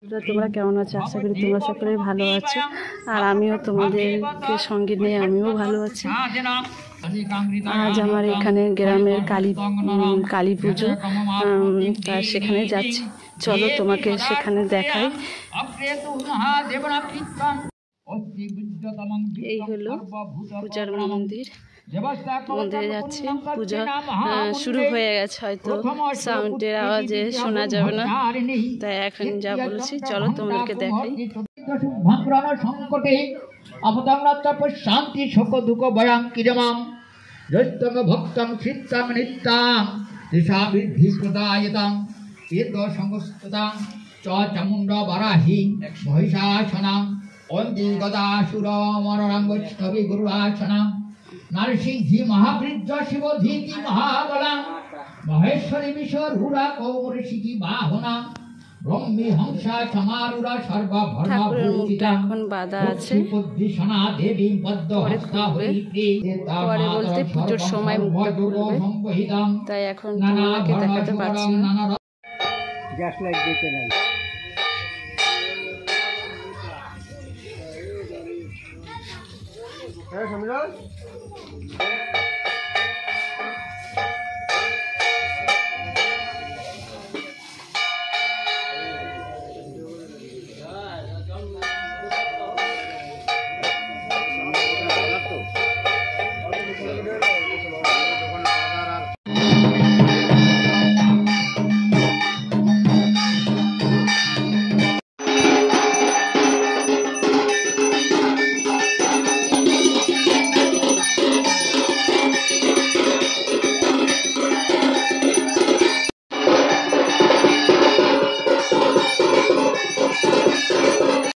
তোমরা কেমন আছো? আশা করি তোমরা সকলেই ভালো আছো, আর আমিও তোমাদেরকে সঙ্গে নিয়ে আমিও ভালো আছি। আজ আমার এখানে গ্রামের কালী পুজো, তার সেখানে যাচ্ছি। চলো তোমাকে সেখানে দেখাই। এই হলো পূজার মন্দির, মন্দিরে যাচ্ছি। পূজা শুরু হয়ে গেছে, হয়তো সাউন্ডের আওয়াজে শোনা যাবে না, তাই এখন যা বলেছি চলো তোমাদেরকে দেখাই। সংকটে শান্তি শোক দুঃখ ভয়াং কিরমাম জৈতম ভক্তং চিত্তং নিত্যাং দিশা বৃদ্ধি প্রদায়তাং এত সংস্থতাং চ চামুণ্ড বারাহি মহিষাসনাং অন্দি গদাসুর মনোরাং বৈষ্ণবী গুরুরাসনাং নরসিংহী মহাবৃদ্ধ শিবধীতি মহাবলাং মহেশ্বরী বিশ্বরূঢ়া কৌমঋষিকি বাহনা ব্রহ্মী হংসা সমারূঢ়া সর্বভর্মভূতিতা এখন বাধা আছে, বুদ্ধিসনা দেবী পদ্মহস্তা হরিপ্রে পরে বলতে পুজোর সময় মুক্ত করবে, তাই এখন তোমাকে দেখাতে পারছি না। গ্যাস লাইট দিতে নাই। হ্যাঁ সমীরন